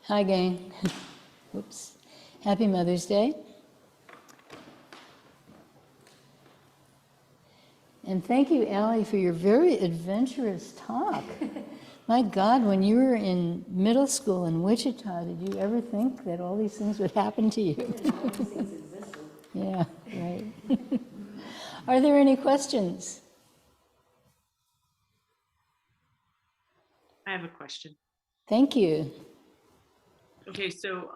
Hi, gang. Oops. Happy Mother's Day. And thank you, Allie, for your very adventurous talk. My God, when you were in middle school in Wichita, did you ever think that all these things would happen to you? All these things existed. Yeah, right. Are there any questions? I have a question. Thank you. Okay, so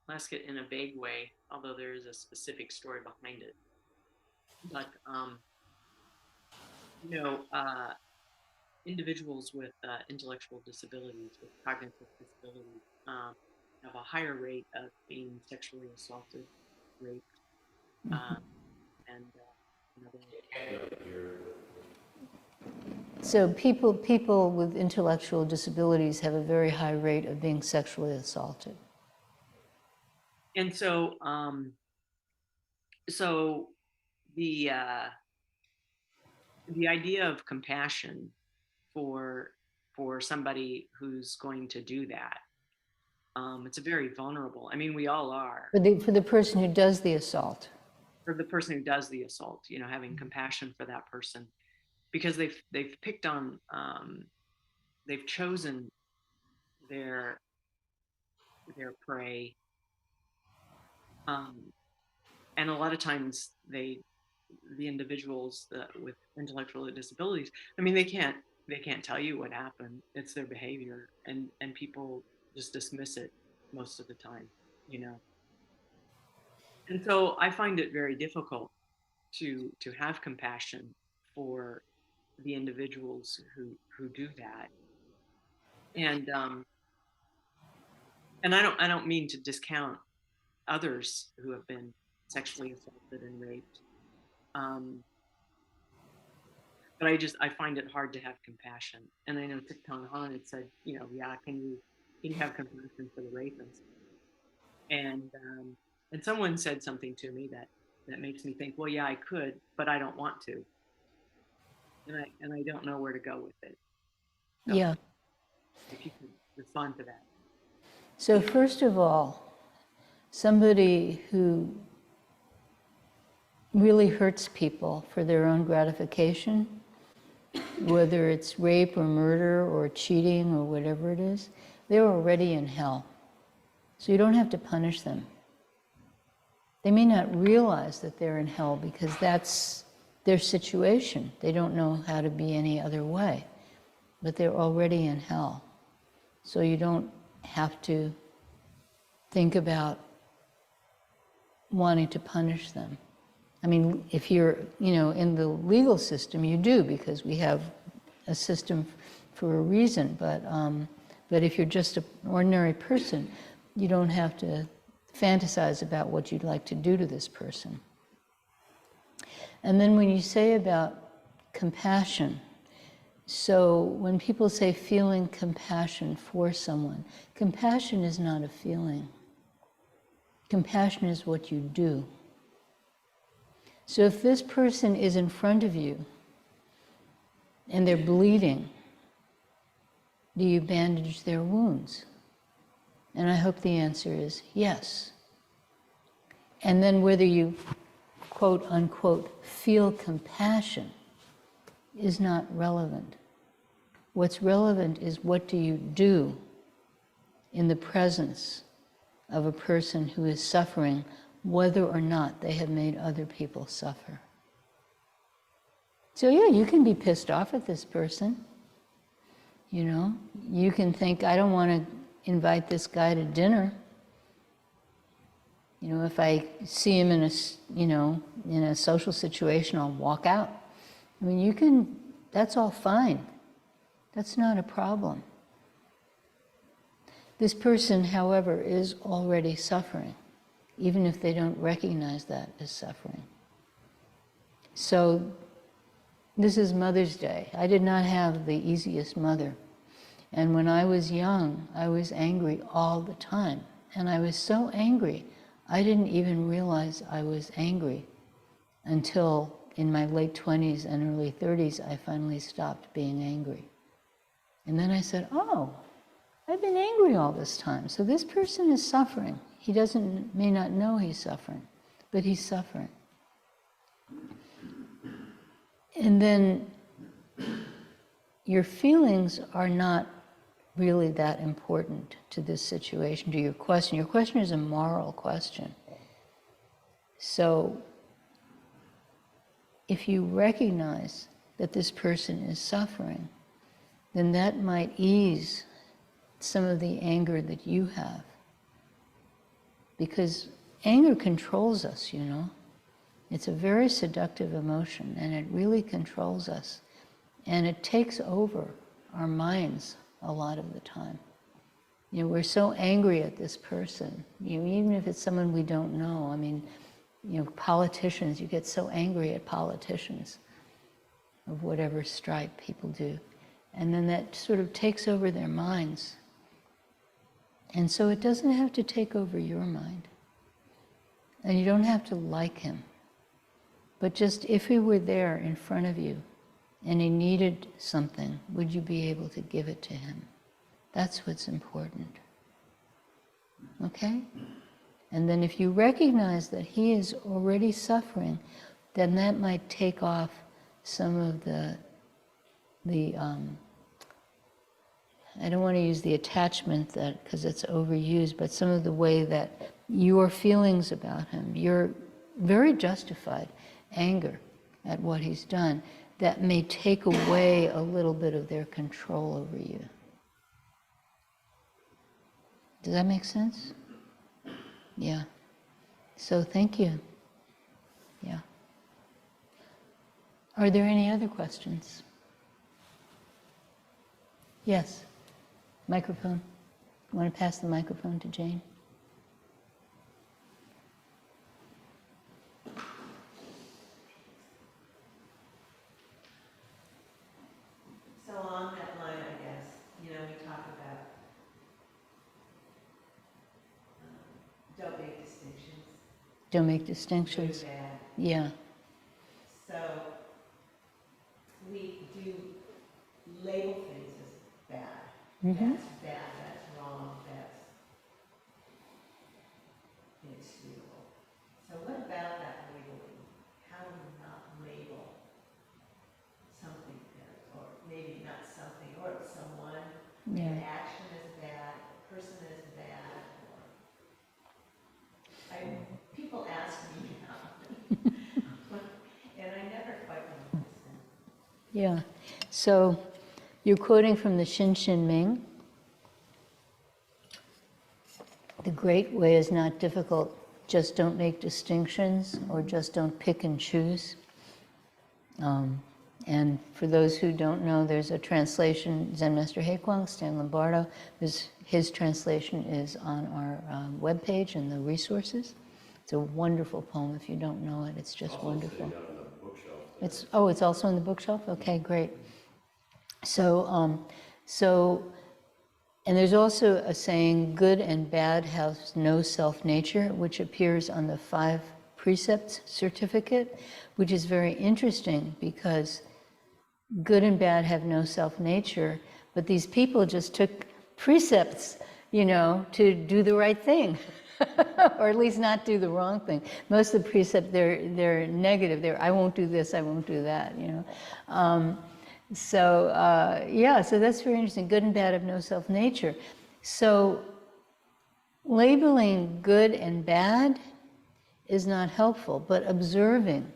let's get in a vague way, although there is a specific story behind it. But individuals with intellectual disabilities, with cognitive disabilities, have a higher rate of being sexually assaulted, raped, and So people with intellectual disabilities have a very high rate of being sexually assaulted. And so, the idea of compassion for somebody who's going to do that, it's a very vulnerable. I mean, we all are. For the person who does the assault. For the person who does the assault, having compassion for that person, because they've picked on, they've chosen their prey, and a lot of times the individuals with intellectual disabilities, I mean, they can't tell you what happened. It's their behavior, and people just dismiss it most of the time, And so I find it very difficult to have compassion for the individuals who do that, and I don't mean to discount others who have been sexually assaulted and raped, but I find it hard to have compassion. And I know Thich Nhat Hanh had said, yeah, can you have compassion for the rapist? And someone said something to me that makes me think, well, yeah, I could, but I don't want to, and I don't know where to go with it. So Yeah. if you could respond to that. So first of all, somebody who really hurts people for their own gratification, whether it's rape or murder or cheating or whatever it is, they're already in hell. So you don't have to punish them. They may not realize that they're in hell because that's their situation. They don't know how to be any other way, but they're already in hell. So you don't have to think about wanting to punish them. I mean, if you're, in the legal system, you do, because we have a system for a reason. But if you're just an ordinary person, you don't have to fantasize about what you'd like to do to this person. And then when you say about compassion, so when people say feeling compassion for someone, compassion is not a feeling. Compassion is what you do. So if this person is in front of you and they're bleeding, do you bandage their wounds? And I hope the answer is yes. And then whether you, quote unquote, feel compassion is not relevant. What's relevant is, what do you do in the presence of a person who is suffering, whether or not they have made other people suffer. So yeah, you can be pissed off at this person. You can think, I don't want to invite this guy to dinner. If I see him in a social situation, I'll walk out. I mean, that's all fine. That's not a problem. This person, however, is already suffering, even if they don't recognize that as suffering. So this is Mother's Day. I did not have the easiest mother. And when I was young, I was angry all the time. And I was so angry, I didn't even realize I was angry until in my late 20s and early 30s, I finally stopped being angry. And then I said, oh, I've been angry all this time. So this person is suffering. He may not know he's suffering, but he's suffering. And then your feelings are not really that important to this situation, to your question. Your question is a moral question. So if you recognize that this person is suffering, then that might ease some of the anger that you have. Because anger controls us, you know. It's a very seductive emotion, and it really controls us. And it takes over our minds a lot of the time. You know, we're so angry at this person, you know, even if it's someone we don't know. I mean, you know, politicians, you get so angry at politicians of whatever stripe people do. And then that sort of takes over their minds. And so it doesn't have to take over your mind. And you don't have to like him. But just if he were there in front of you and he needed something, would you be able to give it to him? That's what's important. Okay? And then if you recognize that he is already suffering, then that might take off some of the I don't want to use the attachment that, because it's overused, but some of the way that your feelings about him, your very justified anger at what he's done, that may take away a little bit of their control over you. Does that make sense? Yeah. So thank you. Yeah. Are there any other questions? Yes. Microphone. You want to pass the microphone to Jane? So along that line, I guess, you know, we talk about don't make distinctions. Don't make distinctions. Good or bad. Yeah. So we do label things as bad. Mm-hmm. That's bad, that's wrong, that's inexcusable. So what about that labeling? How do we not label something bad, or maybe not something, or someone, Yeah. an action is bad, a person is bad, or people ask me now, and I never quite understand. Yeah. So you're quoting from the Shin Ming. The great way is not difficult. Just don't make distinctions, or just don't pick and choose. And for those who don't know, there's a translation, Zen Master Haekuang, Stan Lombardo. His translation is on our webpage in the resources. It's a wonderful poem. If you don't know it, it's just wonderful. It's also on the bookshelf? Okay, great. So, and there's also a saying, good and bad have no self-nature, which appears on the 5 Precepts certificate, which is very interesting because good and bad have no self-nature, but these people just took precepts, you know, to do the right thing, or at least not do the wrong thing. Most of the precepts, they're negative. They're, I won't do this, I won't do that, you know. So that's very interesting. Good and bad have no self-nature. So labeling good and bad is not helpful, but observing,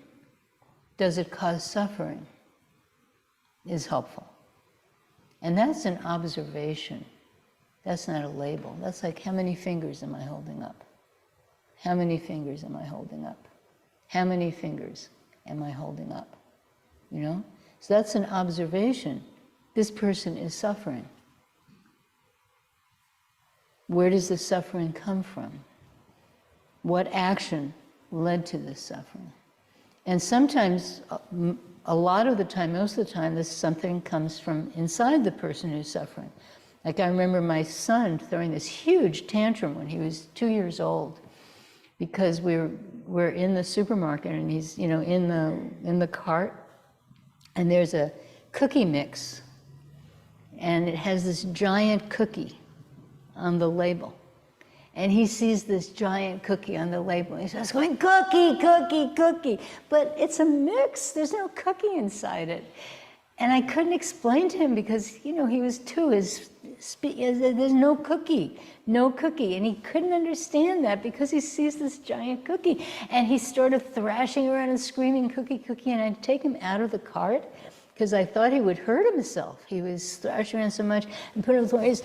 does it cause suffering, is helpful. And that's an observation. That's not a label. That's like, how many fingers am I holding up? How many fingers am I holding up? How many fingers am I holding up? You know? So that's an observation. This person is suffering. Where does the suffering come from? What action led to this suffering? And sometimes, a lot of the time, most of the time, this something comes from inside the person who's suffering. Like I remember my son throwing this huge tantrum when he was 2 years old, because we're in the supermarket and he's, you know, in the cart, and there's a cookie mix, and it has this giant cookie, on the label. And he sees this giant cookie on the label. And he starts going, cookie, cookie, cookie. But it's a mix. There's no cookie inside it. And I couldn't explain to him because, you know, he was 2. There's no cookie, no cookie. And he couldn't understand that because he sees this giant cookie. And he started thrashing around and screaming, cookie, cookie. And I'd take him out of the cart because I thought he would hurt himself. He was thrashing around so much and put him on his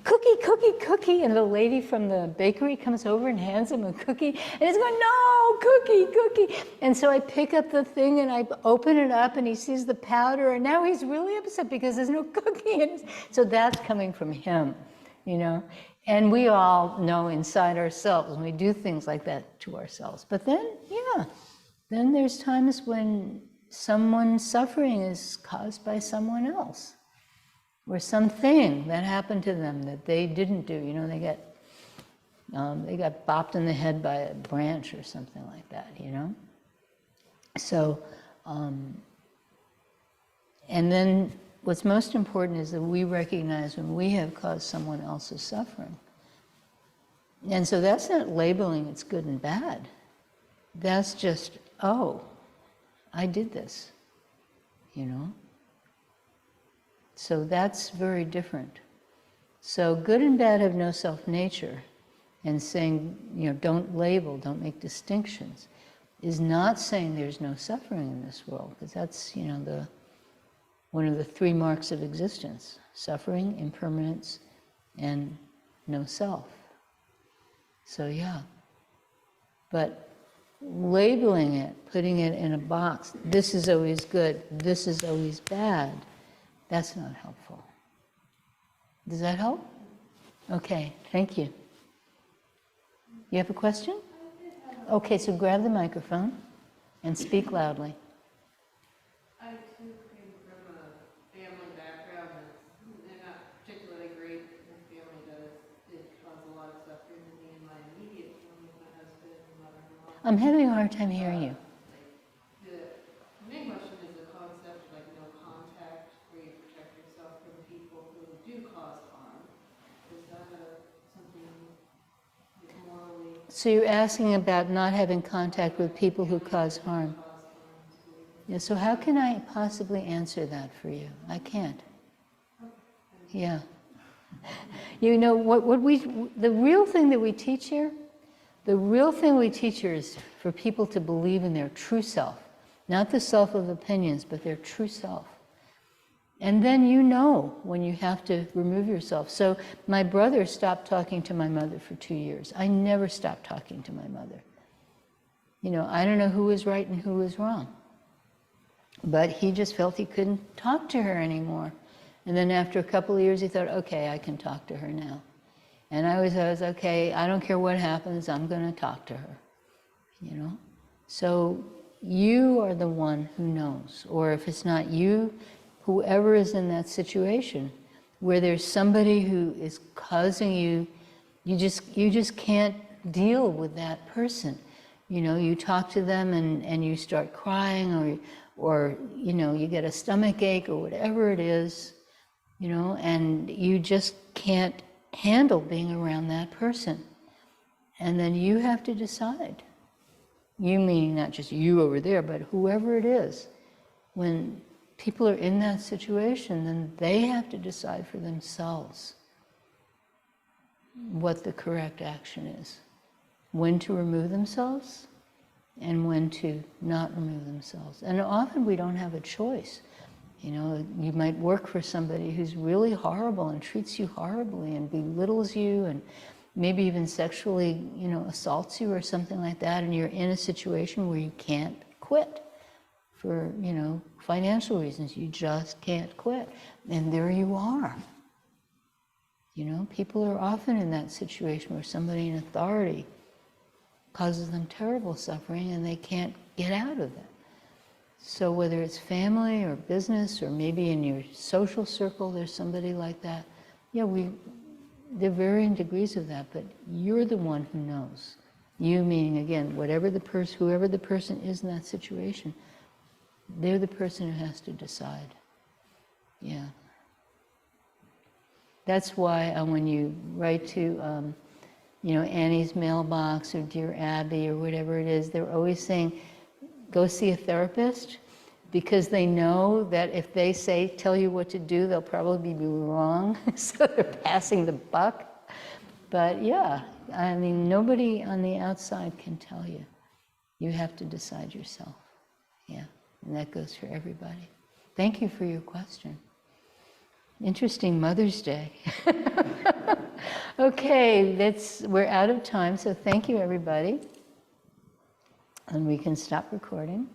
cookie, cookie, cookie. And the lady from the bakery comes over and hands him a cookie. And he's going, no, cookie, cookie. And so I pick up the thing and I open it up and he sees the powder. And now he's really upset because there's no cookie. And so that's coming from him, you know. And we all know inside ourselves when we do things like that to ourselves. But then, yeah, then there's times when someone's suffering is caused by someone else, or something that happened to them that they didn't do. You know, they got bopped in the head by a branch or something like that. You know, so and then what's most important is that we recognize when we have caused someone else's suffering, and so that's not labeling it's good and bad. That's just, oh, I did this, you know? So that's very different. So good and bad have no self-nature, and saying, you know, don't label, don't make distinctions, is not saying there's no suffering in this world, because that's, you know, one of the 3 marks of existence: suffering, impermanence, and no self. So yeah, but labeling it, putting it in a box, this is always good, this is always bad, that's not helpful. Does that help? Okay, thank you. You have a question? Okay, so grab the microphone and speak loudly. I too came from a family background that's not particularly great. My family did cause a lot of suffering to me and my immediate family, my husband and mother-in-law. I'm having a hard time hearing you. The main question is the concept, like no contact, where you protect yourself from people who do cause harm. Is that something morally? So you're asking about not having contact with people who cause harm. Yeah, so how can I possibly answer that for you? I can't. Yeah. You know, the real thing that we teach here, is for people to believe in their true self. Not the self of opinions, but their true self. And then you know when you have to remove yourself. So my brother stopped talking to my mother for 2 years. I never stopped talking to my mother. You know, I don't know who was right and who was wrong. But he just felt he couldn't talk to her anymore. And then after a couple of years, he thought, okay, I can talk to her now. And I was okay, I don't care what happens, I'm going to talk to her. You know? So you are the one who knows. Or if it's not you, whoever is in that situation where there's somebody who is causing you, you just can't deal with that person. You know, you talk to them and you start crying, or you know, you get a stomach ache or whatever it is, you know, and you just can't handle being around that person. And then you have to decide. You meaning not just you over there, but whoever it is. When people are in that situation, then they have to decide for themselves what the correct action is. When to remove themselves and when to not remove themselves. And often we don't have a choice. You know, you might work for somebody who's really horrible and treats you horribly and belittles you and maybe even sexually, you know, assaults you or something like that, and you're in a situation where you can't quit for, you know, financial reasons. You just can't quit. And there you are. You know, people are often in that situation where somebody in authority causes them terrible suffering and they can't get out of it. So whether it's family or business or maybe in your social circle there's somebody like that, yeah, there are varying degrees of that, but you're the one who knows. You meaning, again, whoever the person is in that situation, they're the person who has to decide. Yeah. That's why when you write to, Annie's mailbox or Dear Abby or whatever it is, they're always saying, go see a therapist, because they know that if they tell you what to do, they'll probably be wrong. So they're passing the buck. But yeah, I mean, nobody on the outside can tell you. You have to decide yourself. Yeah, and that goes for everybody. Thank you for your question. Interesting Mother's Day. Okay, we're out of time, so thank you, everybody. And we can stop recording.